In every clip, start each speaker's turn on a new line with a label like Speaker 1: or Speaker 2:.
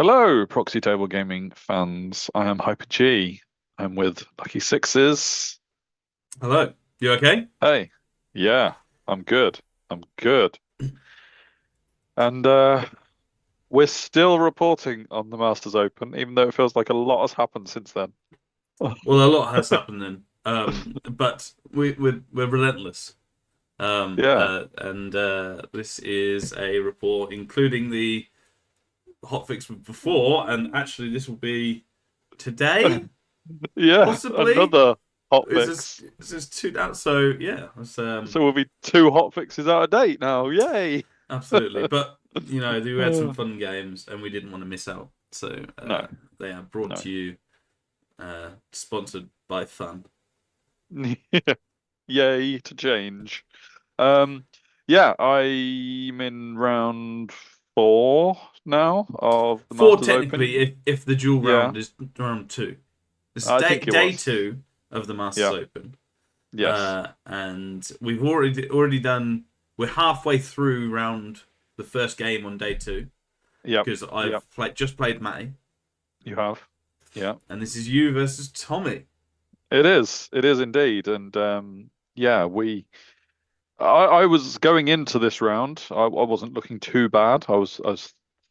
Speaker 1: Hello, Proxy Table Gaming fans. I am Hyper G. I'm with Lucky Sixes.
Speaker 2: Hello, you okay?
Speaker 1: Hey, yeah, I'm good. I'm good. And we're still reporting on the Masters Open, even though it feels like a lot has happened since then.
Speaker 2: Well, a lot has happened then, but we're relentless.
Speaker 1: Yeah,
Speaker 2: And This is a report including the hotfix before, and actually this will be today,
Speaker 1: yeah,
Speaker 2: possibly.
Speaker 1: another hot
Speaker 2: Is this
Speaker 1: fix.
Speaker 2: is this two out? So yeah, it's,
Speaker 1: So we'll be two hot fixes out of date now. Yay!
Speaker 2: absolutely. But we had some
Speaker 1: Uh,
Speaker 2: fun games, and we didn't want to miss out. So
Speaker 1: no,
Speaker 2: they are brought
Speaker 1: no.
Speaker 2: to you, sponsored by Fun.
Speaker 1: Yay to change. Um, yeah, I'm in round four now of the
Speaker 2: Four
Speaker 1: Masters
Speaker 2: technically,
Speaker 1: Open.
Speaker 2: if the dual
Speaker 1: Yeah,
Speaker 2: round is round two. This is
Speaker 1: I
Speaker 2: day
Speaker 1: think it
Speaker 2: day
Speaker 1: was.
Speaker 2: two of the Masters
Speaker 1: Yeah,
Speaker 2: Open,
Speaker 1: yes.
Speaker 2: and we've already done. We're halfway through round the first game on day two
Speaker 1: Yep,
Speaker 2: because
Speaker 1: yep,
Speaker 2: just played Matty,
Speaker 1: you have. Yeah,
Speaker 2: and this is you versus Tommy.
Speaker 1: it is. It is indeed. And yeah, I was going into this round. I wasn't looking too bad. I was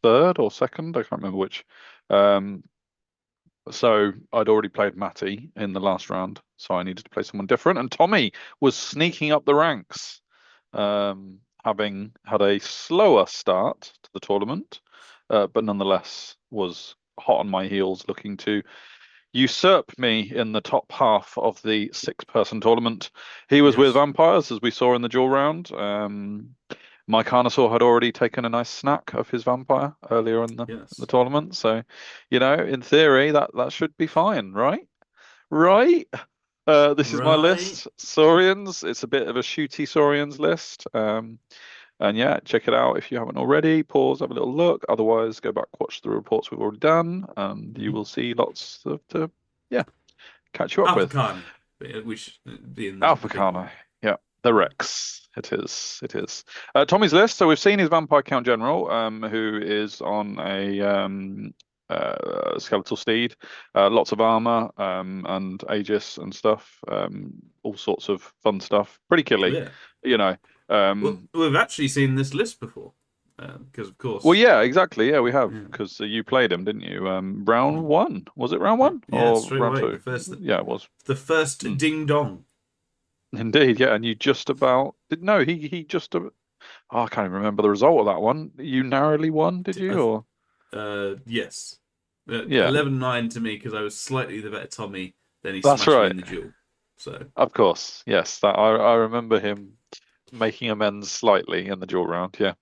Speaker 1: third or second. I can't remember which. Um, So I'd already played Matty in the last round, so I needed to play someone different. And Tommy was sneaking up the ranks, having had a slower start to the tournament, but nonetheless was hot on my heels, looking to usurp me in the top half of the six-person tournament. He was with
Speaker 2: Yes,
Speaker 1: vampires, as we saw in the duel round. My Carnosaur had already taken a nice snack of his vampire earlier in the
Speaker 2: yes,
Speaker 1: tournament, so in theory that should be fine, right? Right. This is my
Speaker 2: right.
Speaker 1: list, Saurians. It's a bit of a shooty Saurians list. And yeah, check it out if you haven't already. Pause, have a little look. Otherwise, go back, watch the reports we've already done, and you
Speaker 2: Mm-hmm.
Speaker 1: will see lots to yeah, catch you up
Speaker 2: Alpha
Speaker 1: with.
Speaker 2: Carney, which being the big one.
Speaker 1: Alpha yeah, the Rex. It is. It is. Tommy's list. So we've seen his Vampire Count General, who is on a skeletal steed, lots of armor, and Aegis and stuff, all sorts of fun stuff. Pretty killy,
Speaker 2: Yeah.
Speaker 1: you know.
Speaker 2: Well,
Speaker 1: Um,
Speaker 2: we've actually seen this list before, because of
Speaker 1: well,
Speaker 2: course.
Speaker 1: yeah, exactly. Yeah, we have
Speaker 2: Yeah.
Speaker 1: because you played him, didn't you? Round one. Was it round one
Speaker 2: Yeah,
Speaker 1: or
Speaker 2: straight
Speaker 1: round
Speaker 2: away.
Speaker 1: two? Yeah, it was.
Speaker 2: The first
Speaker 1: Mm.
Speaker 2: ding dong.
Speaker 1: Indeed, yeah, and you just about did no, he just oh, I can't even remember the result of that one. You narrowly won, did you? Or
Speaker 2: Yes.
Speaker 1: yeah,
Speaker 2: 11-9 to me because I was slightly the better Tommy. Then he
Speaker 1: that's
Speaker 2: smashed me
Speaker 1: right.
Speaker 2: in the duel. So
Speaker 1: Of course, yes. That I remember him making amends slightly in the duel round. Yeah.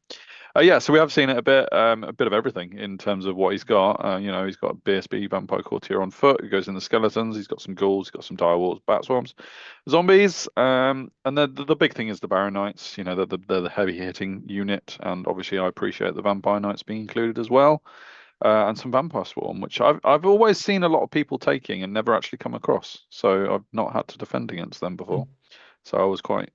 Speaker 1: Yeah, so we have seen it a bit of everything in terms of what he's got. He's got a BSB Vampire Courtier on foot who goes in the skeletons. He's got some ghouls, he's got some direwolves, bat swarms, zombies, and then the big thing is the Baron Knights. They're the heavy hitting unit, and obviously I appreciate the Vampire Knights being included as well, and some Vampire Swarm, which I've always seen a lot of people taking and never actually come across. So I've not had to defend against them before. So I was quite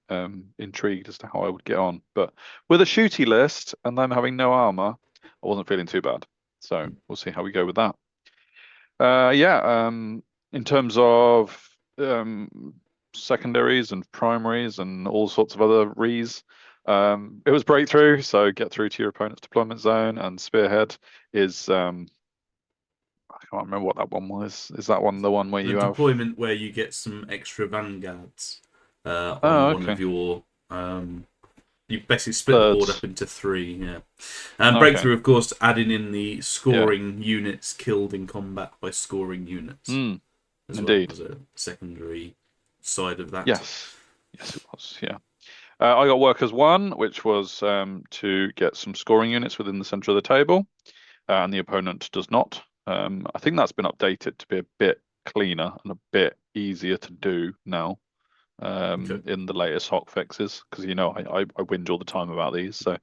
Speaker 1: intrigued as to how I would get on. But with a shooty list and them having no armor, I wasn't feeling too bad. So we'll see how we go with that. Yeah, in terms of secondaries and primaries and all sorts of other rees, it was breakthrough. So get through to your opponent's deployment zone, and spearhead is I can't remember what that one was. Is that one the one where
Speaker 2: the
Speaker 1: you have?
Speaker 2: deployment where you get some extra vanguards on
Speaker 1: Oh,
Speaker 2: one of
Speaker 1: okay.
Speaker 2: your you basically split the board up
Speaker 1: Thirds.
Speaker 2: into three, yeah. And
Speaker 1: Okay.
Speaker 2: breakthrough, of course, adding in the
Speaker 1: Yeah.
Speaker 2: scoring units killed in combat by scoring units
Speaker 1: Mm,
Speaker 2: as well
Speaker 1: indeed.
Speaker 2: as a secondary side of that.
Speaker 1: Yes. Yes, it was. Yeah. I got workers one, which was to get some scoring units within the center of the table, and the opponent does not. I think that's been updated to be a bit cleaner and a bit easier to do now
Speaker 2: Okay.
Speaker 1: in the latest hot fixes, because I whinge all the time about these, so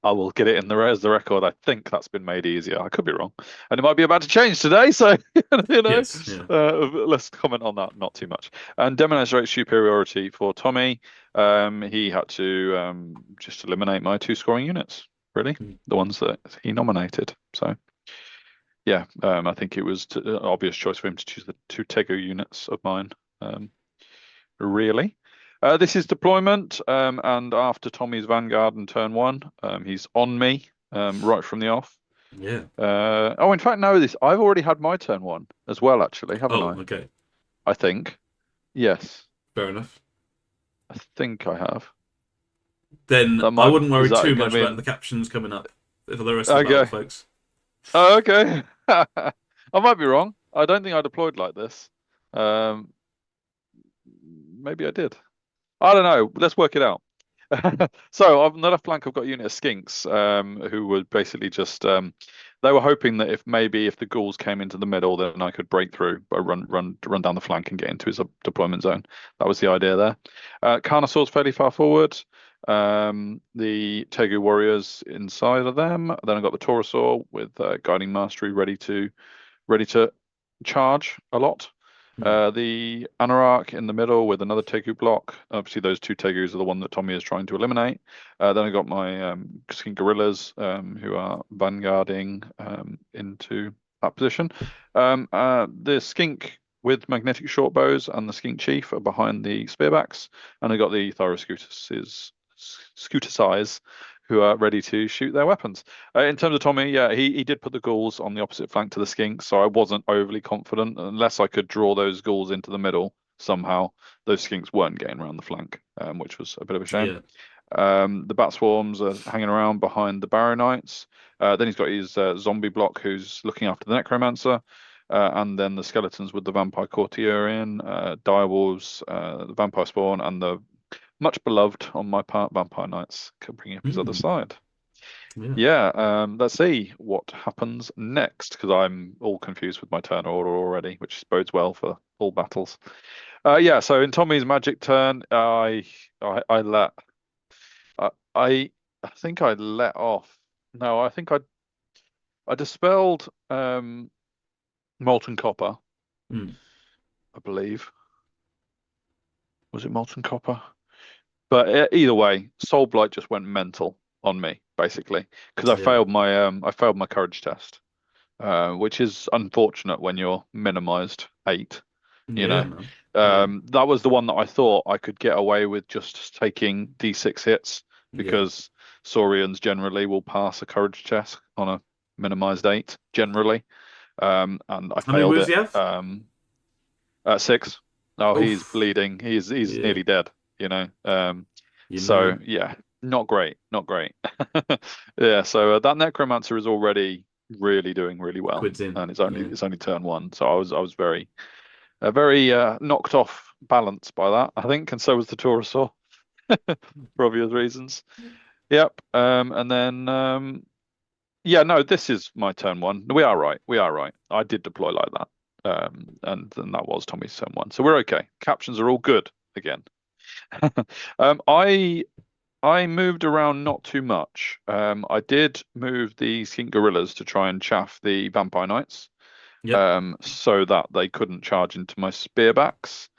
Speaker 1: I will get it in the as the record. I think that's been made easier. I could be wrong, and it might be about to change today. So you know,
Speaker 2: Yes. Yeah.
Speaker 1: let's comment on that not too much. And demonstrate superiority for Tommy. He had to just eliminate my two scoring units, really,
Speaker 2: Mm.
Speaker 1: the ones that he nominated. So yeah, I think it was an obvious choice for him to choose the two Tego units of mine. Um, really. This is deployment, and after Tommy's Vanguard and turn one, he's on me right from the off.
Speaker 2: Yeah.
Speaker 1: Oh, in fact, no, this I've already had my turn one as well, actually, haven't
Speaker 2: Oh,
Speaker 1: I?
Speaker 2: okay.
Speaker 1: I think. Yes,
Speaker 2: Fair enough.
Speaker 1: I think I have.
Speaker 2: Then
Speaker 1: That
Speaker 2: I
Speaker 1: might
Speaker 2: wouldn't
Speaker 1: is
Speaker 2: worry
Speaker 1: that
Speaker 2: too
Speaker 1: going to
Speaker 2: much about
Speaker 1: mean
Speaker 2: the captions coming up for the rest of the battle,
Speaker 1: okay?
Speaker 2: folks.
Speaker 1: Oh, okay. I might be wrong. I don't think I deployed like this. Um, maybe I did. I don't know. Let's work it out. So on the left flank, I've got a unit of skinks, who were basically just they were hoping that if the ghouls came into the middle, then I could break through, but run down the flank and get into his deployment zone. That was the idea there. Carnosaur's fairly far forward. The Tegu warriors inside of them. Then I've got the Taurosaur with guiding mastery ready to charge a lot.
Speaker 2: Hmm.
Speaker 1: The Anarach in the middle with another Tegu block. Obviously, those two Tegus are the one that Tommy is trying to eliminate. Then I got my Skink Gorillas, who are vanguarding into that position. The Skink with magnetic short bows and the Skink Chief are behind the spearbacks, and I got the Thyroscutuses, Scuticize, who are ready to shoot their weapons. In terms of Tommy, yeah, he did put the ghouls on the opposite flank to the skinks, so I wasn't overly confident unless I could draw those ghouls into the middle somehow. Those skinks weren't getting around the flank, which was a bit of a shame.
Speaker 2: Yeah.
Speaker 1: The bat swarms are hanging around behind the Baronites. Then he's got his zombie block who's looking after the Necromancer. And then the skeletons with the Vampire Courtier in, Direwolves, the Vampire Spawn, and the much beloved on my part Vampire Knights bringing up his other
Speaker 2: Hmm.
Speaker 1: side.
Speaker 2: Yeah.
Speaker 1: Yeah, let's see what happens next because I'm all confused with my turn order already, which bodes well for all battles. Yeah, so in Tommy's magic turn, I let I I think I let off. No, I think I dispelled molten copper,
Speaker 2: Hmm.
Speaker 1: I believe. Was it molten copper? But either way, Soul Blight just went mental on me basically because
Speaker 2: Yeah.
Speaker 1: I failed my courage test. Which is unfortunate when you're minimized 8, you
Speaker 2: Yeah,
Speaker 1: know.
Speaker 2: man. Yeah.
Speaker 1: That was the one that I thought I could get away with just taking D6 hits
Speaker 2: Yeah.
Speaker 1: because Saurians generally will pass a courage test on a minimized 8 generally. And I
Speaker 2: How many
Speaker 1: failed
Speaker 2: wounds do
Speaker 1: it.
Speaker 2: you have?
Speaker 1: At 6. Oh, he's
Speaker 2: Oof.
Speaker 1: bleeding. He's
Speaker 2: Yeah.
Speaker 1: nearly dead, you know.
Speaker 2: You
Speaker 1: So
Speaker 2: know.
Speaker 1: yeah, not great, not great. Yeah, so that Necromancer is already really doing really well,
Speaker 2: Quids in.
Speaker 1: and
Speaker 2: Yeah.
Speaker 1: it's only turn one, so I was very knocked off balance by that, I think, and so was the Taurosaur for obvious reasons. Yep, and then yeah, no, this is my turn one. We are right, we are right. I did deploy like that, and then that was Tommy's turn one, so we're okay. Captions are all good again. I moved around not too much. I did move the skink gorillas to try and chaff the vampire knights,
Speaker 2: Yep.
Speaker 1: so that they couldn't charge into my spearbacks.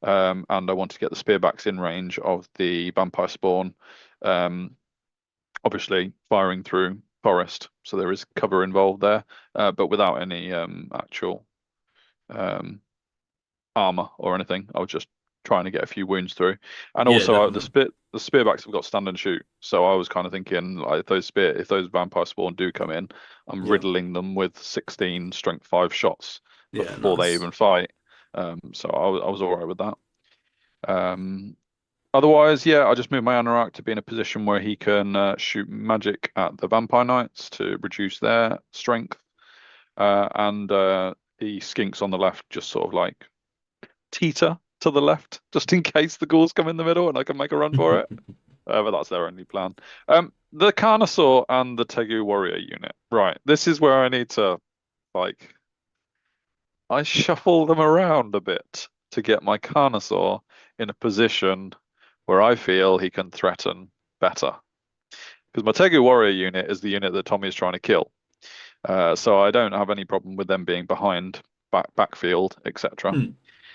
Speaker 1: And I wanted to get the spearbacks in range of the vampire spawn, um, obviously firing through forest, so there is cover involved there, but without any actual um, armor or anything. I was just trying to get a few wounds through, and
Speaker 2: Yeah,
Speaker 1: also
Speaker 2: definitely.
Speaker 1: the spearbacks have got stand and shoot. So I was kind of thinking, like, if those vampire spawn do come in, I'm
Speaker 2: Yeah.
Speaker 1: riddling them with 16 strength 5 shots
Speaker 2: Yeah,
Speaker 1: before they
Speaker 2: nice.
Speaker 1: even fight. So I was all right with that. Um, Otherwise, yeah, I just moved my Anorak to be in a position where he can shoot magic at the vampire knights to reduce their strength, and the skinks on the left just sort of like teeter to the left just in case the ghouls come in the middle and I can make a run for it. But that's their only plan. The Carnosaur and the Tegu warrior unit. Right, this is where I need to like I shuffle them around a bit to get my Carnosaur in a position where I feel he can threaten better. Because my Tegu warrior unit is the unit that Tommy is trying to kill. So I don't have any problem with them being behind backfield, etc.
Speaker 2: Hmm.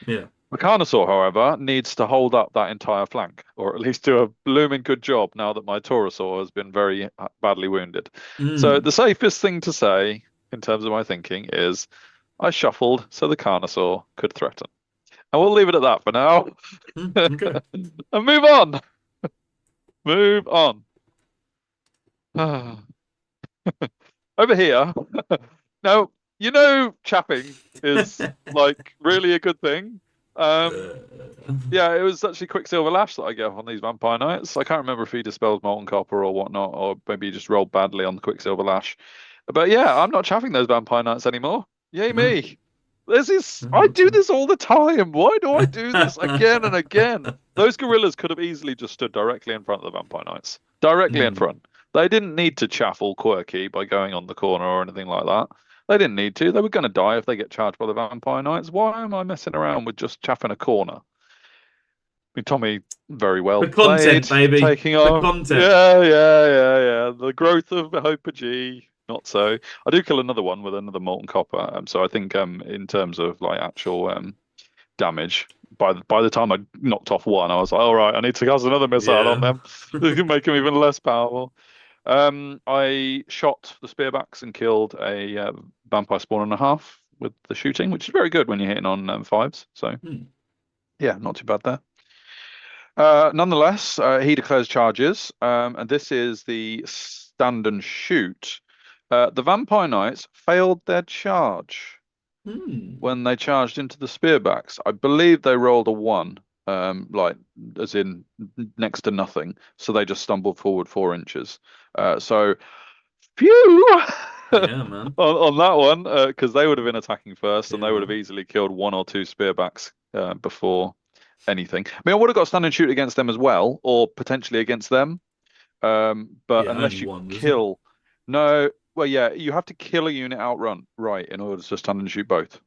Speaker 2: Yeah.
Speaker 1: The Carnosaur, however, needs to hold up that entire flank, or at least do a blooming good job now that my Taurosaur has been very badly wounded. So
Speaker 2: Hmm.
Speaker 1: the safest thing to say in terms of my thinking is I shuffled so the Carnosaur could threaten. And we'll leave it at that for now.
Speaker 2: Okay.
Speaker 1: And move on. Move on. Over here. Now, chapping is like really a good thing. Um, yeah, it was actually Quicksilver Lash that I gave on these Vampire Knights. I can't remember if he dispels Molten Copper or whatnot, or maybe he just rolled badly on the Quicksilver Lash. But yeah, I'm not chaffing those Vampire Knights anymore. Yay
Speaker 2: No.
Speaker 1: me. I do this all the time. Why do I do this again and again? Those gorillas could have easily just stood directly in front of the Vampire Knights. Directly in
Speaker 2: Hmm.
Speaker 1: front. They didn't need to chaff all quirky by going on the corner or anything like that. They didn't need to. They were going to die if they get charged by the Vampire Knights. Why am I messing around with just chaffing a corner? I mean, Tommy, very well
Speaker 2: The content,
Speaker 1: played,
Speaker 2: baby.
Speaker 1: taking
Speaker 2: The
Speaker 1: off.
Speaker 2: content.
Speaker 1: Yeah. The growth of Hoper G. Not so. I do kill another one with another molten copper. So I think in terms of like actual damage, by the time I knocked off one, I was like, all right, I need to cast another missile on
Speaker 2: Yeah.
Speaker 1: them. This can make them even less powerful. I shot the spearbacks and killed a vampire spawn and a half with the shooting, which is very good when you're hitting on fives. So
Speaker 2: Hmm.
Speaker 1: yeah, not too bad there. Nonetheless, he declares charges, and this is the stand and shoot. The Vampire Knights failed their charge
Speaker 2: Hmm.
Speaker 1: when they charged into the spearbacks. I believe they rolled a one, like as in next to nothing. So they just stumbled forward 4 inches. So phew
Speaker 2: Yeah, man.
Speaker 1: on that one, because they would have been attacking first, and they would have
Speaker 2: Yeah.
Speaker 1: easily killed one or two spearbacks before anything. I mean, I would have got stand and shoot against them as well, or potentially against them. But
Speaker 2: Yeah, only
Speaker 1: unless you
Speaker 2: one, wasn't it?
Speaker 1: kill, no, well, yeah, you have to kill a unit outrun, right, in order to stand and shoot both.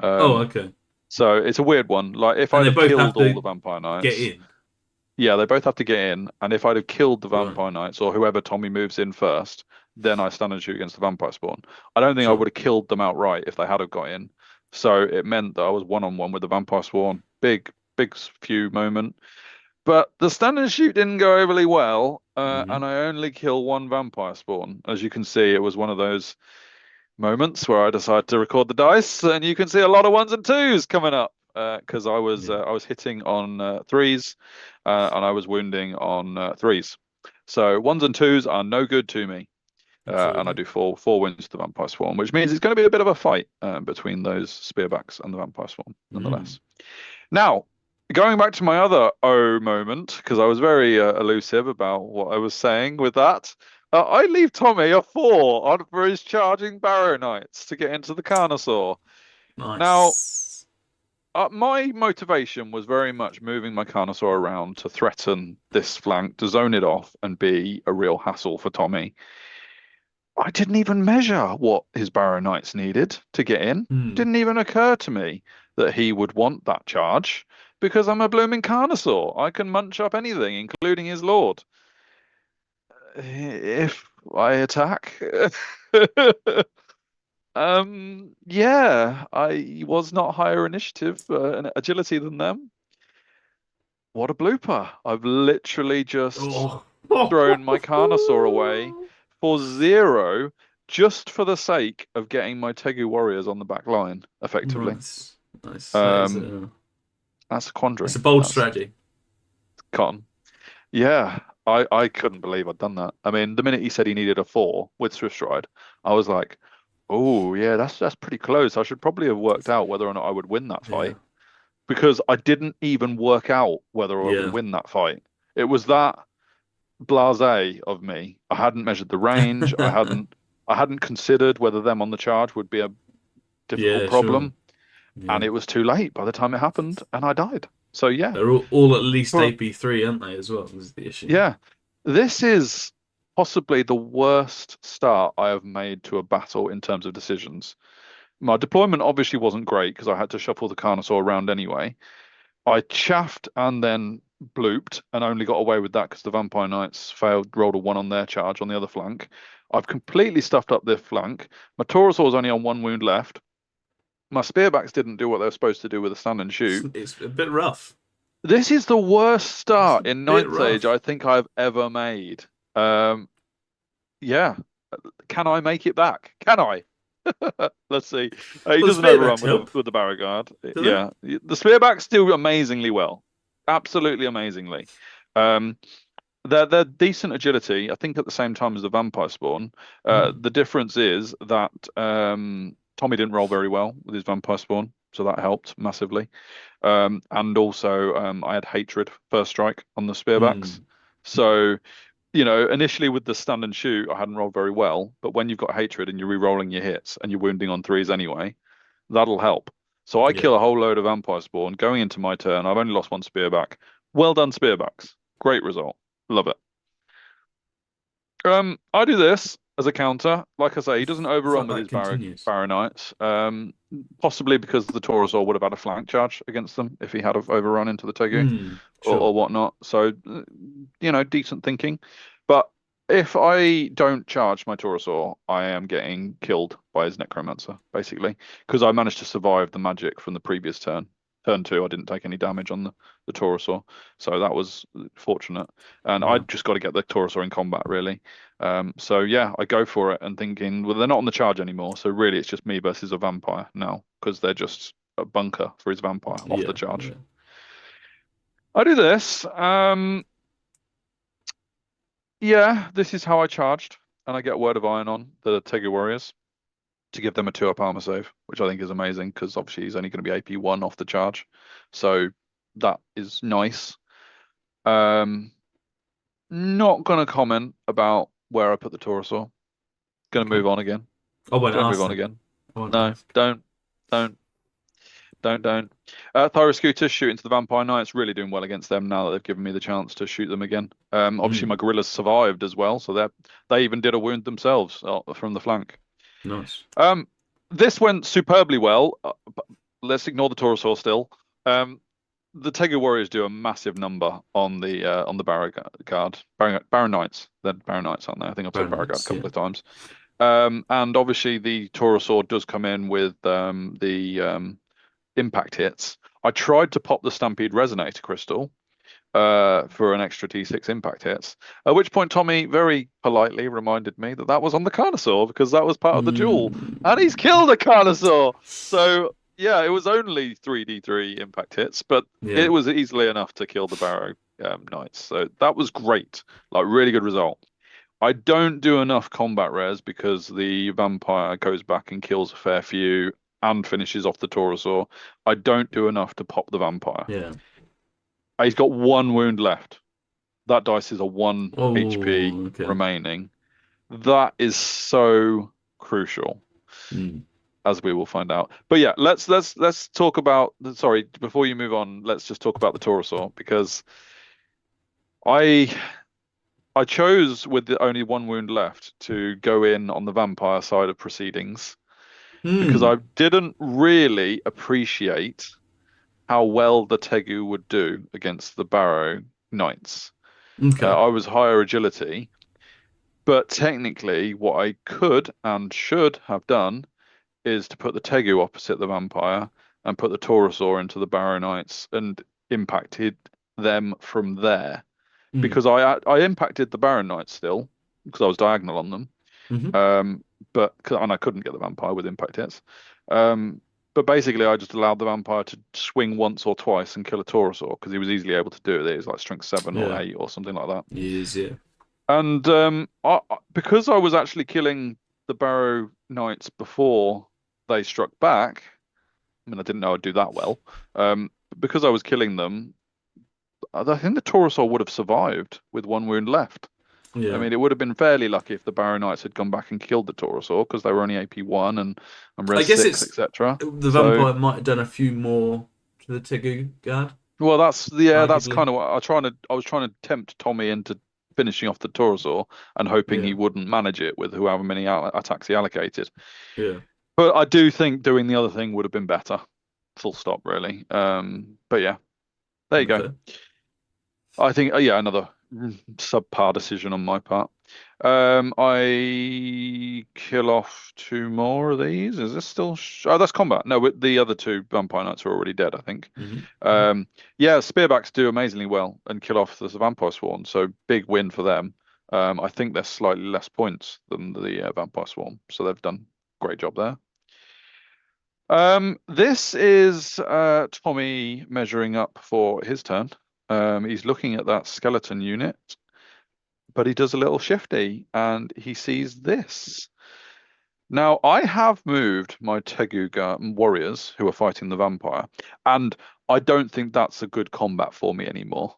Speaker 2: Oh,
Speaker 1: Um,
Speaker 2: okay.
Speaker 1: so it's a weird one. Like if
Speaker 2: And
Speaker 1: I'd
Speaker 2: they
Speaker 1: have
Speaker 2: both have
Speaker 1: killed all the
Speaker 2: to
Speaker 1: Vampire
Speaker 2: get
Speaker 1: Knights,
Speaker 2: in.
Speaker 1: yeah, they both have to get in, and if I'd have killed the
Speaker 2: Right.
Speaker 1: Vampire Knights or whoever Tommy moves in first, then I stand and shoot against the Vampire Spawn. I don't think I
Speaker 2: Sure.
Speaker 1: would have killed them outright if they had have got in. So it meant that I was one on one with the Vampire Spawn. Big few moment. But the stand and shoot didn't go overly well,
Speaker 2: Hmm.
Speaker 1: and I only kill one Vampire Spawn. As you can see, it was one of those moments where I decided to record the dice, and you can see a lot of ones and twos coming up because
Speaker 2: Yeah.
Speaker 1: I was hitting on threes, and I was wounding on threes. So ones and twos are no good to me, and I
Speaker 2: Absolutely.
Speaker 1: do four wins to the Vampire Swarm, which means it's going to be a bit of a fight between those spearbacks and the Vampire Swarm,
Speaker 2: Mm.
Speaker 1: nonetheless. Now, going back to my other O moment, because I was very elusive about what I was saying with that. I leave Tommy a 4 on for his charging Barrow Knights to get into the Carnosaur. Now,
Speaker 2: Nice.
Speaker 1: my motivation was very much moving my Carnosaur around to threaten this flank, to zone it off, and be a real hassle for Tommy. I didn't even measure what his Barrow Knights needed to get in.
Speaker 2: Hmm.
Speaker 1: Didn't even occur to me that he would want that charge because I'm a blooming Carnosaur. I can munch up anything, including his lord, if I attack. Yeah, I was not higher initiative and agility than them. What a blooper. I've literally just
Speaker 2: Oh.
Speaker 1: thrown my Carnosaur away for 0 just for the sake of getting my Tegu warriors on the back line, effectively.
Speaker 2: Nice. Nice.
Speaker 1: Um, that's a
Speaker 2: That's a
Speaker 1: quandary.
Speaker 2: bold
Speaker 1: That's
Speaker 2: strategy.
Speaker 1: cotton. Yeah, I couldn't believe I'd done that. I mean, the minute he said he needed a 4 with Swift Stride, I was like, oh yeah, that's pretty close. I should probably have worked out whether or not I would win that
Speaker 2: Yeah.
Speaker 1: fight because I didn't even work out whether I would
Speaker 2: Yeah.
Speaker 1: win that fight. It was that blasé of me. I hadn't measured the range. I hadn't considered whether them on the charge would be a difficult
Speaker 2: Yeah, sure.
Speaker 1: problem, and
Speaker 2: Yeah.
Speaker 1: it was too late by the time it happened, and I died. So yeah,
Speaker 2: They're all at least
Speaker 1: for
Speaker 2: AP3, aren't they, as well, is the issue.
Speaker 1: yeah, this is possibly the worst start I have made to a battle in terms of decisions. My deployment obviously wasn't great because I had to shuffle the Carnosaur around anyway. I chaffed and then blooped and only got away with that because the Vampire Knights rolled a 1 on their charge on the other flank. I've completely stuffed up this flank. My Taurosaur was only on 1 wound left. My Spearbacks didn't do what they were supposed to do with a stand and shoot.
Speaker 2: It's a bit rough.
Speaker 1: This is the worst
Speaker 2: It's a
Speaker 1: start in
Speaker 2: bit
Speaker 1: Ninth Age
Speaker 2: rough.
Speaker 1: I think I've ever made. Yeah. Can I make it back? Can I? Let's see. He
Speaker 2: Well, the
Speaker 1: doesn't overrun
Speaker 2: spearbacks
Speaker 1: with the
Speaker 2: help,
Speaker 1: Beauregard.
Speaker 2: do they?
Speaker 1: Yeah, the spearbacks do amazingly well, absolutely amazingly. Um, they're decent agility. I think at the same time as the vampire spawn.
Speaker 2: Mm.
Speaker 1: The difference is that Tommy didn't roll very well with his vampire spawn, so that helped massively. And also I had hatred first strike on the spearbacks,
Speaker 2: Mm.
Speaker 1: so initially with the stand and shoot, I hadn't rolled very well, but when you've got hatred and you're re-rolling your hits and you're wounding on threes anyway, that'll help. So I
Speaker 2: Yeah.
Speaker 1: kill a whole load of vampire spawn going into my turn. I've only lost one spearback. Well done, spearbacks. Great result. Love it. I do this as a counter. Like I say, he doesn't
Speaker 2: I feel
Speaker 1: overrun
Speaker 2: like
Speaker 1: with
Speaker 2: that
Speaker 1: his
Speaker 2: continues.
Speaker 1: Baronites. Possibly because the Taurosaur would have had a flank charge against them if he had have overrun into the Tegu
Speaker 2: Mm.
Speaker 1: or
Speaker 2: Sure.
Speaker 1: whatnot. So, decent thinking. But if I don't charge my Taurosaur, I am getting killed by his Necromancer, basically, because I managed to survive the magic from the previous turn. Turn two, I didn't take any damage on the Taurosaur, so that was fortunate. And I
Speaker 2: Yeah.
Speaker 1: just got to get the Taurosaur in combat, really. So yeah, I go for it and thinking, well, they're not on the charge anymore, so really it's just me versus a vampire now because they're just a bunker for his vampire off the
Speaker 2: Yeah.
Speaker 1: charge.
Speaker 2: Yeah.
Speaker 1: I do this. Yeah, this is how I charged, and I get Word of Iron on the Tegu Warriors to give them a 2-up armor save, which I think is amazing because obviously he's only going to be AP 1 off the charge. So that is nice. Um, Not going to comment about where I put the Taurosaur. Going to
Speaker 2: Okay.
Speaker 1: move on again.
Speaker 2: I won't
Speaker 1: Going to move
Speaker 2: ask
Speaker 1: on
Speaker 2: then.
Speaker 1: again.
Speaker 2: I won't
Speaker 1: No,
Speaker 2: ask.
Speaker 1: don't, don't. Thyroscooter shooting to the Vampire Knights, really doing well against them now that they've given me the chance to shoot them again. Obviously
Speaker 2: Mm.
Speaker 1: my gorillas survived as well, so they even did a wound themselves from the flank.
Speaker 2: Nice.
Speaker 1: Um, this went superbly well. But let's ignore the Taurosaur still. The Tegu Warriors do a massive number on the Baron Knights. They're Baron Knights, aren't they? I think I've said
Speaker 2: Very
Speaker 1: Beauregard a
Speaker 2: nice. Yeah.
Speaker 1: couple of times. And obviously the Taurosaur does come in with the impact hits. I tried to pop the Stampede Resonator Crystal for an extra T6 impact hits, at which point Tommy very politely reminded me that that was on the Carnosaur because that was part of the duel, and he's
Speaker 2: Mm.
Speaker 1: killed a Carnosaur. So yeah, it was only 3d3 impact hits, but
Speaker 2: Yeah.
Speaker 1: it was easily enough to kill the Barrow Knights. So that was great, like really good result. I don't do enough combat rares because the vampire goes back and kills a fair few and finishes off the Taurosaur. I don't do enough to pop the vampire.
Speaker 2: Yeah.
Speaker 1: He's got one wound left. That dice is a 1 HP
Speaker 2: Oh. Okay.
Speaker 1: remaining. That is so crucial,
Speaker 2: Mm.
Speaker 1: as we will find out. But yeah, let's talk about. Sorry, before you move on, let's just talk about the Taurosaur because I I chose with the only one wound left to go in on the vampire side of proceedings because I
Speaker 2: Mm.
Speaker 1: didn't really appreciate how well the Tegu would do against the Barrow Knights.
Speaker 2: Okay.
Speaker 1: I was higher agility, but technically, what I could and should have done is to put the Tegu opposite the vampire and put the Taurosaur into the Barrow Knights and impacted them from there.
Speaker 2: Mm.
Speaker 1: Because I impacted the Barrow Knights still because I was diagonal on them.
Speaker 2: Hmm.
Speaker 1: And I couldn't get the vampire with impact hits. Um, but basically, I just allowed the vampire to swing once or twice and kill a Taurosaur because he was easily able to do it. It was like strength 7 or
Speaker 2: Yeah.
Speaker 1: 8 or something like that.
Speaker 2: He is. Yeah.
Speaker 1: And because I was actually killing the Barrow Knights before they struck back, I mean, I didn't know I'd do that well. But because I was killing them, I think the Taurosaur would have survived with one wound left. I
Speaker 2: Yeah.
Speaker 1: mean, it would have been fairly lucky if the Barrow Knights had gone back and killed the Taurosaur because they were only AP 1 and
Speaker 2: I
Speaker 1: Res
Speaker 2: guess
Speaker 1: 6,
Speaker 2: it's
Speaker 1: etc.
Speaker 2: the
Speaker 1: So,
Speaker 2: vampire might have done a few more to the Tegu guard,
Speaker 1: well, that's
Speaker 2: arguably.
Speaker 1: kind of what I was trying to tempt Tommy into finishing off the Taurosaur and hoping
Speaker 2: Yeah.
Speaker 1: he wouldn't manage it with however many attacks he allocated.
Speaker 2: Yeah.
Speaker 1: But I do think doing the other thing would have been better. Full stop, really. But yeah, there you
Speaker 2: No
Speaker 1: go.
Speaker 2: fair.
Speaker 1: I think, yeah, another subpar decision on my part. I kill off two more of these. Is this still? Oh, that's combat. No, the other two vampire knights are already dead, I think.
Speaker 2: Hmm. Hmm.
Speaker 1: Um, yeah, spearbacks do amazingly well and kill off the vampire swarm. So big win for them. I think they're slightly less points than the vampire swarm, so they've done great job there. This is Tommy measuring up for his turn. He's looking at that skeleton unit, but he does a little shifty and he sees this. Now, I have moved my Teguga warriors who are fighting the vampire, and I don't think that's a good combat for me anymore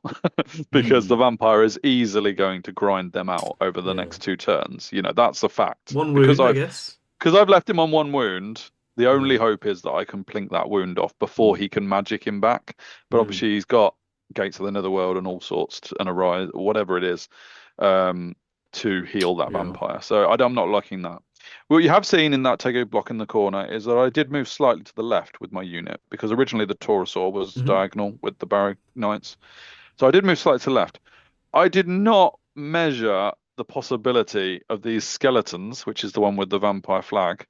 Speaker 1: because the vampire is easily going to grind them out over the next 2 turns. You know, that's a fact.
Speaker 2: One wound, I guess.
Speaker 1: Because I've left him on 1 wound, the only
Speaker 2: Yeah.
Speaker 1: hope is that I can plink that wound off before he can magic him back. But obviously he's got Gates of the Netherworld and all sorts and a rise, whatever it is, to heal that vampire. So I'm not liking that. What you have seen in that Tegu block in the corner is that I did move slightly to the left with my unit because originally the Taurosaur was diagonal with the Barrow Knights. So I did move slightly to the left. I did not measure the possibility of these skeletons, which is the one with the vampire flag,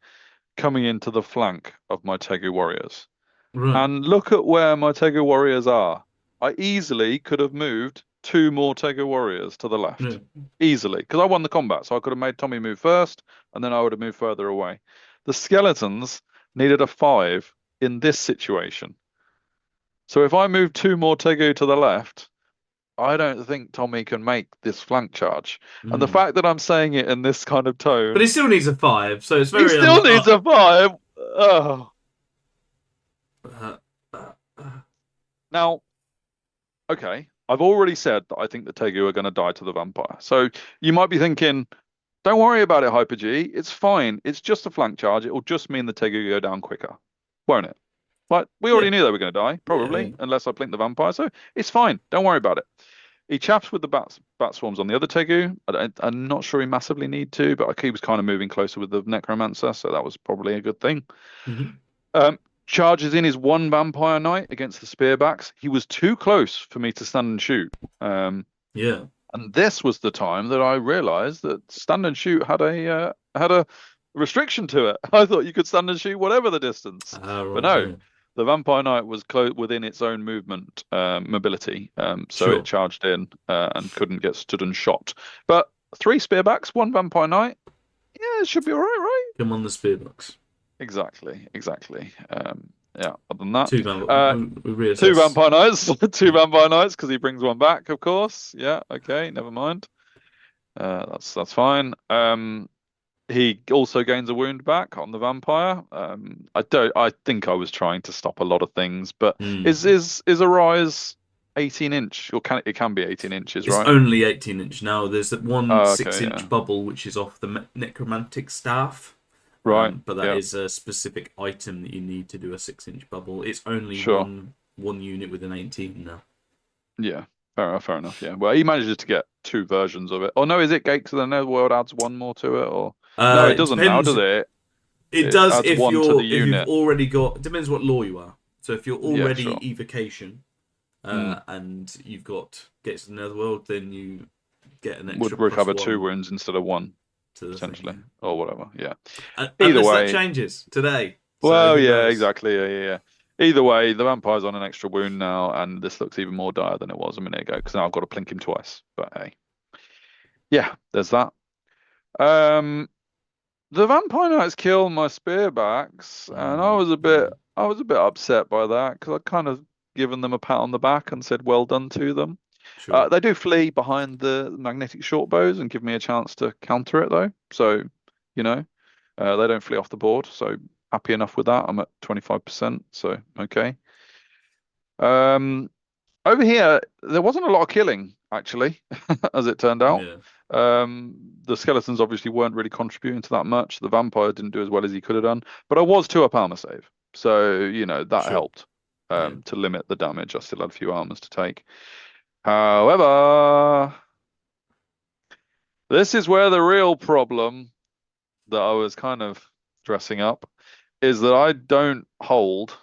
Speaker 1: coming into the flank of my Tegu warriors.
Speaker 2: Right.
Speaker 1: And look at where my Tegu warriors are. I easily could have moved 2 more Tegu warriors to the left. Easily. Because I won the combat. So I could have made Tommy move first, and then I would have moved further away. The skeletons needed a 5 in this situation. So if I move 2 more Tegu to the left, I don't think Tommy can make this flank charge. And the fact that I'm saying it in this kind of tone...
Speaker 2: But he still needs a 5, so it's very...
Speaker 1: He still needs a 5! Oh. Now, okay, I've already said that I think the Tegu are going to die to the vampire. So you might be thinking, don't worry about it, Hyper G. It's fine. It's just a flank charge. It'll just mean the Tegu go down quicker, won't it? Like, we already knew they were going to die, probably, unless I blink the vampire. So it's fine. Don't worry about it. He chaps with the bat swarms on the other Tegu. I'm not sure he massively need to, but he was kind of moving closer with the Necromancer, so that was probably a good thing. Charges in his 1 vampire knight against the spearbacks. He was too close for me to stand and shoot. And this was the time that I realized that stand and shoot had a restriction to it. I thought you could stand and shoot whatever the distance, but no. The Vampire Knight was within its own movement mobility, so it charged in and couldn't get stood and shot. But 3 spearbacks, 1 Vampire Knight, yeah, it should be all right, right?
Speaker 2: Come on the spearbacks.
Speaker 1: Exactly. Yeah, other than that,
Speaker 2: 2
Speaker 1: Vampire Knights, 2 Vampire Knights, because he brings 1 back, of course. Yeah, okay, never mind. That's fine. He also gains a wound back on the vampire. I think I was trying to stop a lot of things, but is a rise 18-inch, or it can be 18 inches, right?
Speaker 2: It's only 18-inch now. There's that one 6-inch bubble which is off the necromantic staff.
Speaker 1: Right.
Speaker 2: But that is a specific item that you need to do a 6-inch bubble. It's only one unit with an 18 now. Yeah.
Speaker 1: Fair enough. Yeah. Well, he manages to get 2 versions of it. Oh no, is it Gates of the Netherworld adds 1 more to it, or no? It doesn't now, does it?
Speaker 2: It does if you've already got. It depends what law you are. So if you're already evocation, and you've got Gates of the Netherworld, then you get an extra.
Speaker 1: Would recover 2 wounds instead of 1, potentially, or whatever. Yeah.
Speaker 2: Either way, that changes today.
Speaker 1: Well, yeah, exactly. Yeah. Either way, the vampire's on an extra wound now, and this looks even more dire than it was a minute ago, because now I've got to plink him twice. But hey. Yeah, there's that. The Vampire Knights kill my spearbacks, and I was a bit upset by that, because I'd kind of given them a pat on the back and said well done to them. They do flee behind the magnetic short bows and give me a chance to counter it, though. So, they don't flee off the board, so happy enough with that. I'm at 25%, so okay. Over here, there wasn't a lot of killing, actually, as it turned out. The skeletons obviously weren't really contributing to that much. The vampire didn't do as well as he could have done, but I was 2 up armor save, so that helped to limit the damage. I still had a few armors to take. However, this is where the real problem that I was kind of dressing up is that I don't hold,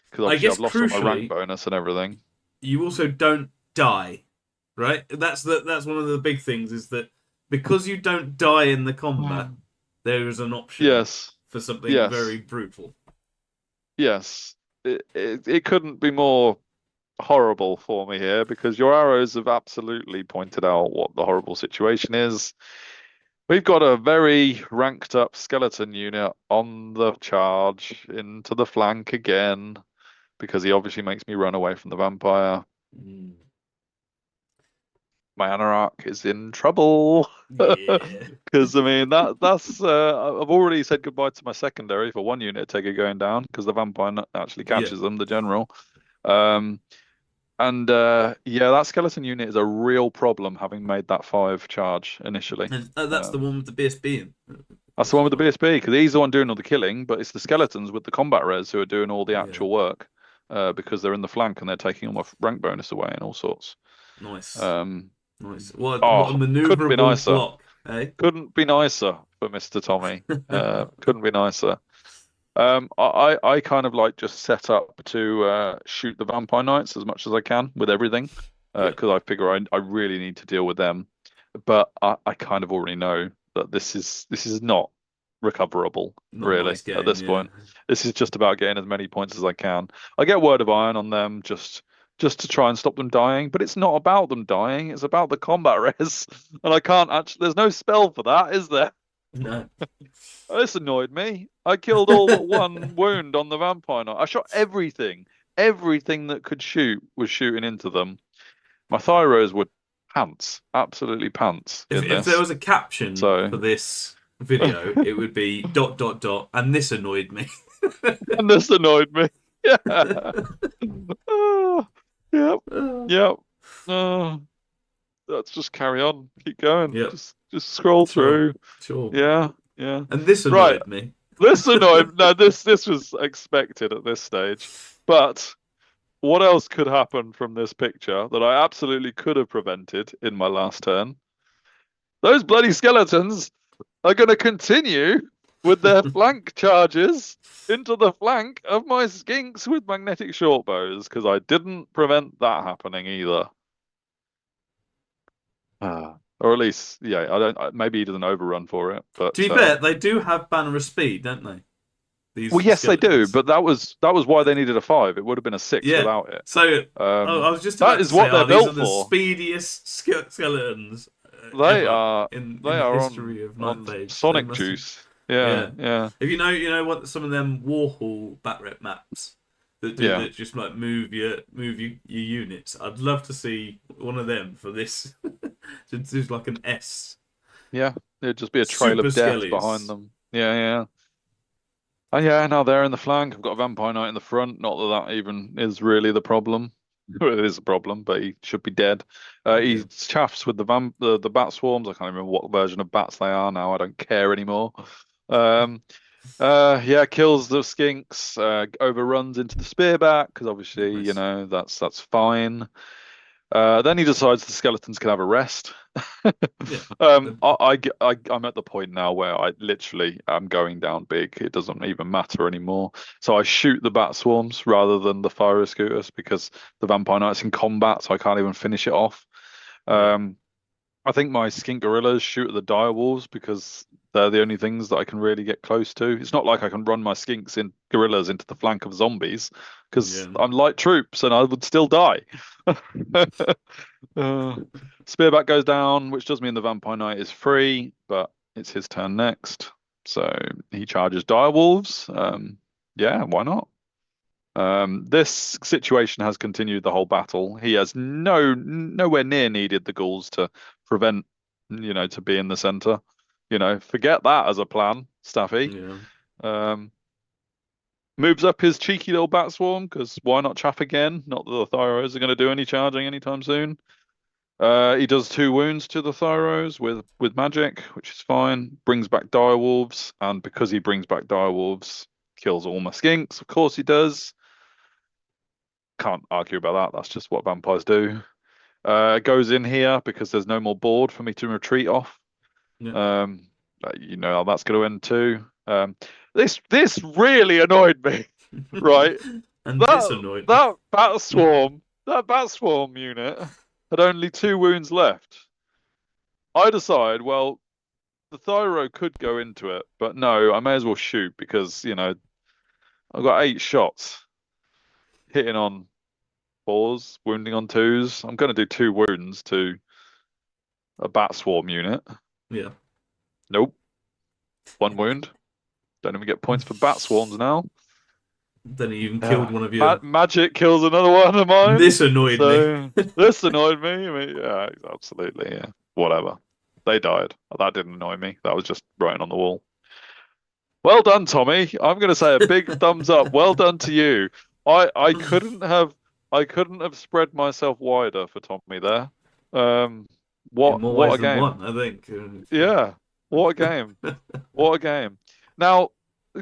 Speaker 1: because obviously I've lost all my rank bonus and everything.
Speaker 2: You also don't die, right? That's one of the big things, is that because you don't die in the combat, there is an option for something very brutal. Yes,
Speaker 1: it couldn't be more horrible for me here, because your arrows have absolutely pointed out what the horrible situation is. We've got a very ranked up skeleton unit on the charge into the flank again because he obviously makes me run away from the vampire. My Anarch is in trouble.
Speaker 2: Yeah.
Speaker 1: Because I mean that's I've already said goodbye to my secondary for one unit Taker going down because the vampire actually
Speaker 2: Yeah.
Speaker 1: catches them, the general. Um, and yeah, that skeleton unit is a real problem, having made that 5 charge initially.
Speaker 2: And that's the one with the BSB in.
Speaker 1: That's the one with the BSB because he's the one doing all the killing, but it's the skeletons with the combat res who are doing all the
Speaker 2: Yeah.
Speaker 1: actual work because they're in the flank and they're taking all my rank bonus away and all sorts.
Speaker 2: Nice.
Speaker 1: Um,
Speaker 2: Nice. What a
Speaker 1: oh, couldn't be
Speaker 2: maneuverable
Speaker 1: nicer.
Speaker 2: block, eh?
Speaker 1: Couldn't be nicer for Mr. Tommy. Couldn't be nicer. I kind of like just set up to shoot the Vampire Knights as much as I can with everything
Speaker 2: Yeah.
Speaker 1: because I figure I really need to deal with them. But I kind of already know that this is not recoverable
Speaker 2: Not a
Speaker 1: really
Speaker 2: nice game,
Speaker 1: at this
Speaker 2: yeah.
Speaker 1: point. This is just about getting as many points as I can. I get Word of Iron on them just to try and stop them dying, but it's not about them dying. It's about the combat res, and I can't actually. There's no spell for that, is there?
Speaker 2: No.
Speaker 1: This annoyed me. I killed all but one wound on the vampire knight. I shot everything. Everything that could shoot was shooting into them. My thyros were pants, absolutely pants in
Speaker 2: If there
Speaker 1: this.
Speaker 2: was a caption
Speaker 1: So,
Speaker 2: for this video, it would be ... and this annoyed me.
Speaker 1: and this annoyed me. Yeah. Oh, yep. Yep. Uh, let's just carry on. Keep going.
Speaker 2: Yep.
Speaker 1: Just scroll
Speaker 2: Sure.
Speaker 1: through.
Speaker 2: Sure.
Speaker 1: Yeah. Yeah.
Speaker 2: And this
Speaker 1: Right.
Speaker 2: annoyed me.
Speaker 1: This annoyed. No, this was expected at this stage. But what else could happen from this picture that I absolutely could have prevented in my last turn? Those bloody skeletons are going to continue with their flank charges into the flank of my skinks with magnetic shortbows because I didn't prevent that happening either. Or at least, yeah, I don't. Maybe he doesn't overrun for it, but
Speaker 2: To be fair, they do have banner of speed, don't they?
Speaker 1: well,
Speaker 2: These
Speaker 1: yes, they do.
Speaker 2: skeletons.
Speaker 1: But that was why they needed a 5. It would have been a 6
Speaker 2: Yeah.
Speaker 1: without it.
Speaker 2: So I was just
Speaker 1: That
Speaker 2: about to
Speaker 1: is
Speaker 2: say,
Speaker 1: what they're
Speaker 2: these are
Speaker 1: built
Speaker 2: the
Speaker 1: for.
Speaker 2: speediest skeletons
Speaker 1: They
Speaker 2: ever
Speaker 1: are
Speaker 2: in
Speaker 1: they
Speaker 2: the
Speaker 1: are
Speaker 2: history of
Speaker 1: on
Speaker 2: Ninth Age. They
Speaker 1: Sonic
Speaker 2: must have.
Speaker 1: juice. Yeah,
Speaker 2: Yeah.
Speaker 1: yeah,
Speaker 2: If you know what some of them Warhol bat rep maps
Speaker 1: yeah.
Speaker 2: that just like move your units. I'd love to see one of them for this. Just like an S.
Speaker 1: Yeah, it'd just be a trail
Speaker 2: Super
Speaker 1: of death behind
Speaker 2: skellies.
Speaker 1: them. Yeah, yeah. And yeah, now they're in the flank. I've got a Vampire Knight in the front. Not that that even is really the problem. It is a problem, but he should be dead. He
Speaker 2: Yeah.
Speaker 1: chaffs with the bat swarms. I can't remember what version of bats they are now. I don't care anymore. Um, yeah, kills the skinks. Overruns into the spearback because obviously
Speaker 2: Nice.
Speaker 1: that's fine. Then he decides the skeletons can have a rest.
Speaker 2: Yeah.
Speaker 1: I'm at the point now where I literally am going down big. It doesn't even matter anymore. So I shoot the bat swarms rather than the fire scooters because the vampire knight's in combat, so I can't even finish it off.
Speaker 2: Yeah.
Speaker 1: I think my skink gorillas shoot at the dire wolves because they're the only things that I can really get close to. It's not like I can run my skinks in gorillas into the flank of zombies because
Speaker 2: Yeah.
Speaker 1: I'm light troops and I would still die. Spearback goes down, which does mean the Vampire Knight is free, but it's his turn next. So he charges dire wolves. Yeah, why not? This situation has continued the whole battle. He has nowhere near needed the ghouls to prevent, to be in the center. Forget that as a plan, Staffy.
Speaker 2: Yeah.
Speaker 1: Moves up his cheeky little bat swarm because why not chaff again? Not that the Thyros are going to do any charging anytime soon. He does 2 wounds to the Thyros with magic, which is fine. Brings back direwolves, and because he brings back direwolves, kills all my skinks. Of course he does. Can't argue about that. That's just what vampires do. Goes in here because there's no more board for me to retreat off.
Speaker 2: Yeah.
Speaker 1: You know how that's going to end too. This really annoyed me, right?
Speaker 2: And this annoyed me.
Speaker 1: That bat swarm unit had only 2 wounds left. I decide, well, the Thyro could go into it, but no, I may as well shoot because, I've got 8 shots hitting on 4s, wounding on 2s. I'm going to do 2 wounds to a bat swarm unit.
Speaker 2: Yeah.
Speaker 1: Nope. 1 wound. Don't even get points for bat swarms now.
Speaker 2: Then he even killed one of your...
Speaker 1: Magic kills another one of mine.
Speaker 2: This annoyed me.
Speaker 1: This annoyed me. I mean, yeah, absolutely. Yeah. Whatever. They died. That didn't annoy me. That was just writing on the wall. Well done, Tommy. I'm going to say a big thumbs up. Well done to you. I couldn't have spread myself wider for Tommy there. What a game.
Speaker 2: One, I think.
Speaker 1: Yeah. What a game. What a game. Now,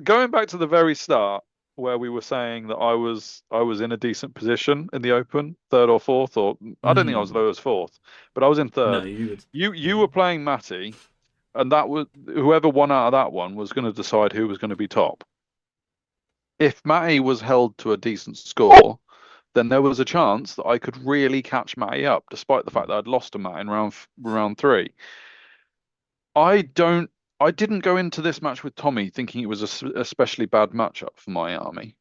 Speaker 1: going back to the very start where we were saying that I was in a decent position in the Open, third or fourth, or I don't think I was low as fourth, but I was in third.
Speaker 2: No,
Speaker 1: you were playing Matty, and that was whoever won out of that one was going to decide who was going to be top. If Matty was held to a decent score, then there was a chance that I could really catch Matty up, despite the fact that I'd lost to Matt in round 3. I didn't go into this match with Tommy thinking it was a especially bad matchup for my army,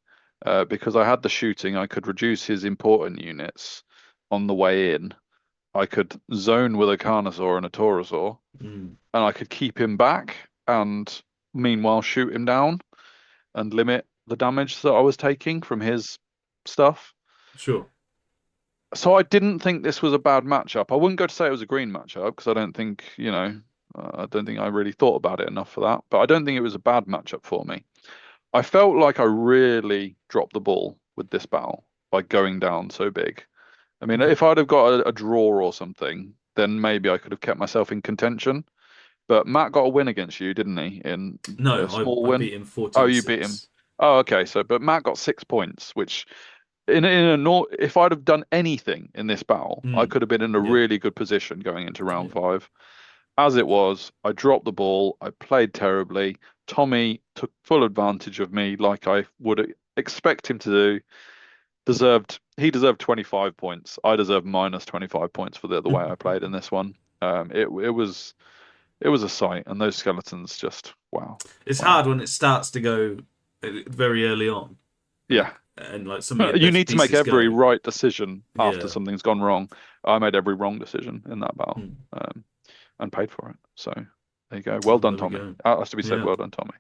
Speaker 1: because I had the shooting. I could reduce his important units on the way in. I could zone with a Carnosaur and a Taurosaur, and I could keep him back and meanwhile shoot him down and limit the damage that I was taking from his stuff.
Speaker 2: Sure.
Speaker 1: So I didn't think this was a bad matchup. I wouldn't go to say it was a green matchup because I don't think, I don't think I really thought about it enough for that. But I don't think it was a bad matchup for me. I felt like I really dropped the ball with this battle by going down so big. I mean, if I'd have got a draw or something, then maybe I could have kept myself in contention. But Matt got a win against you, didn't he?
Speaker 2: No, I beat him 14-6.
Speaker 1: Oh, you beat him. Oh, okay. So, but Matt got 6 points, which if I'd have done anything in this battle, I could have been in a really good position going into round 5. As it was, I dropped the ball. I played terribly. Tommy took full advantage of me, like I would expect him to do. He deserved 25 points. I deserve minus 25 points for the way I played in this one. It was a sight, and those skeletons just wow.
Speaker 2: It's hard when it starts to go very early on.
Speaker 1: Yeah.
Speaker 2: And like
Speaker 1: you need to make every right decision after something's gone wrong. I made every wrong decision in that battle, and paid for it. So there you go. Well done, Tommy. That has to be said. Well done, Tommy.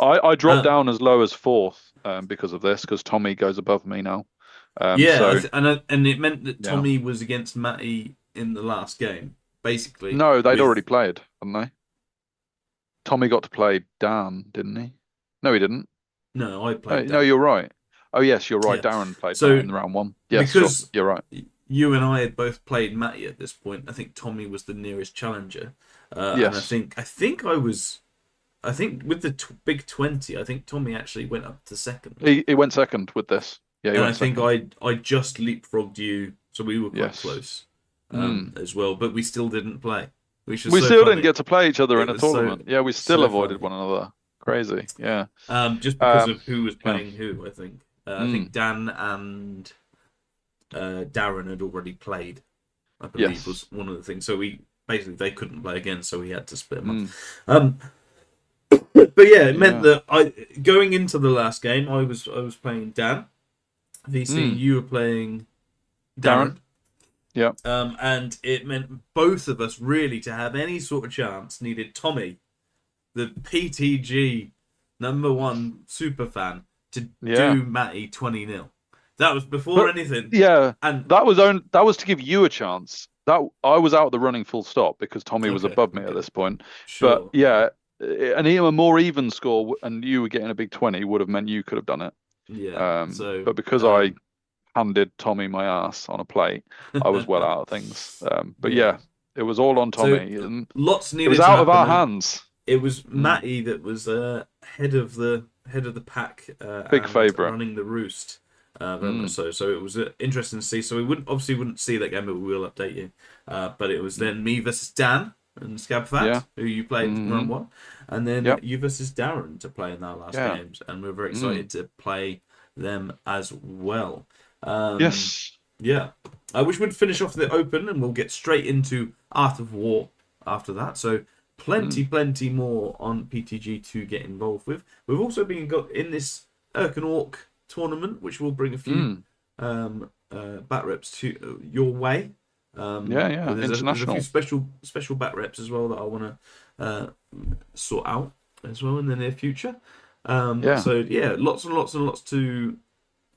Speaker 1: I dropped down as low as 4th because of this, because Tommy goes above me now.
Speaker 2: And it meant that Tommy was against Matty in the last game, basically.
Speaker 1: No, they'd already played, hadn't they? Tommy got to play Dan, didn't he? No, he didn't.
Speaker 2: No, I played.
Speaker 1: No, you're right. Oh yes, you're right. Darren played in round 1. Yes,
Speaker 2: because
Speaker 1: sure. You're right.
Speaker 2: You and I had both played Matty at this point. I think Tommy was the nearest challenger. Yes. And I think with the big 20, I think Tommy actually went up to 2nd.
Speaker 1: He went 2nd with this. Yeah,
Speaker 2: and I think I just leapfrogged you, so we were quite close as well. But we still didn't play. We
Speaker 1: still didn't get to play each other in a tournament. We still avoided one another. Crazy, yeah.
Speaker 2: Just because of who was playing who, I think. I think Dan and Darren had already played, I believe, was one of the things. So they couldn't play again, so we had to split them up. But yeah, it meant that going into the last game, I was playing Dan. VC, you were playing Darren.
Speaker 1: Yeah.
Speaker 2: And it meant both of us really, to have any sort of chance, needed Tommy, the PTG #1 super fan, to do Matty 20-0. That was before anything.
Speaker 1: Yeah, and that was to give you a chance. That I was out of the running full stop because Tommy was above me at this point.
Speaker 2: Sure.
Speaker 1: But a more even score and you were getting a big 20 would have meant you could have done it.
Speaker 2: Yeah.
Speaker 1: But because I handed Tommy my ass on a plate, I was well out of things. But it was all on Tommy.
Speaker 2: So,
Speaker 1: and
Speaker 2: lots needed.
Speaker 1: It was out of our hands.
Speaker 2: It was Matty that was head of the pack,
Speaker 1: big favourite,
Speaker 2: running the roost. So it was interesting to see. So we wouldn't see that game, but we will update you. But it was then me versus Dan and Scabfat, who you played round 1, and then you versus Darren to play in our last games, and we're very excited to play them as well.
Speaker 1: Yes.
Speaker 2: Yeah. Which would finish off the Open, and we'll get straight into Art of War after that. So plenty more on PTG to get involved with. We've also been in this Orc tournament, which will bring a few bat reps to your way.
Speaker 1: International.
Speaker 2: There's a few special bat reps as well that I want sort out as well in the near future.
Speaker 1: Yeah.
Speaker 2: So yeah, lots and lots and lots to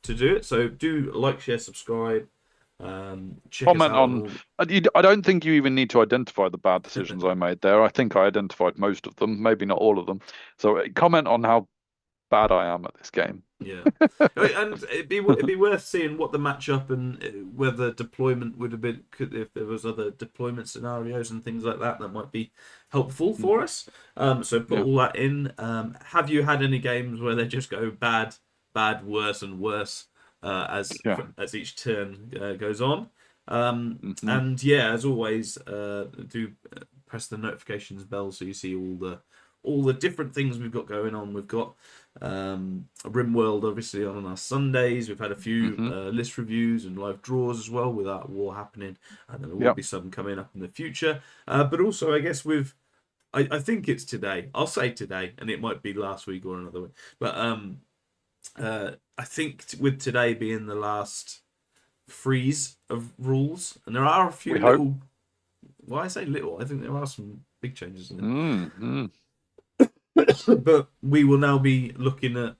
Speaker 2: do it. So do like, share, subscribe. Check us
Speaker 1: Comment
Speaker 2: out
Speaker 1: on. I don't think you even need to identify the bad decisions I made there. I think I identified most of them, maybe not all of them. So comment on how bad I am at this game.
Speaker 2: Yeah, and it'd be worth seeing what the matchup and whether deployment would have been, if there was other deployment scenarios and things like that might be helpful for us. So put all that in. Have you had any games where they just go bad, worse and worse as each turn goes on? And yeah, as always, do press the notifications bell so you see all the different things we've got going on. We've got RimWorld obviously on our Sundays. We've had a few list reviews and live draws as well with that war happening, and then there will be some coming up in the future. But also, I guess I think it's today. I'll say today, and it might be last week or another week. But I think with today being the last freeze of rules, and there are a few little. Well, I say little. I think there are some big changes in it. But we will now be looking at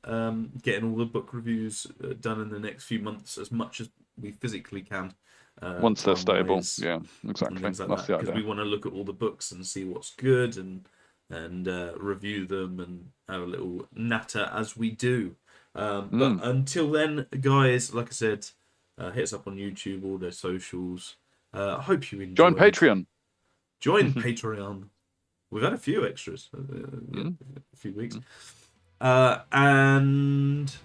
Speaker 2: getting all the book reviews done in the next few months as much as we physically can.
Speaker 1: Once they're stable, yeah, exactly.
Speaker 2: That's the idea. Because we want to look at all the books and see what's good and review them and have a little natter as we do. But until then, guys, like I said, hit us up on YouTube, all their socials. I hope you enjoy.
Speaker 1: Join Patreon.
Speaker 2: Join Patreon. We've had a few extras, a few weeks. And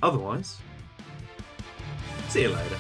Speaker 2: otherwise, see you later.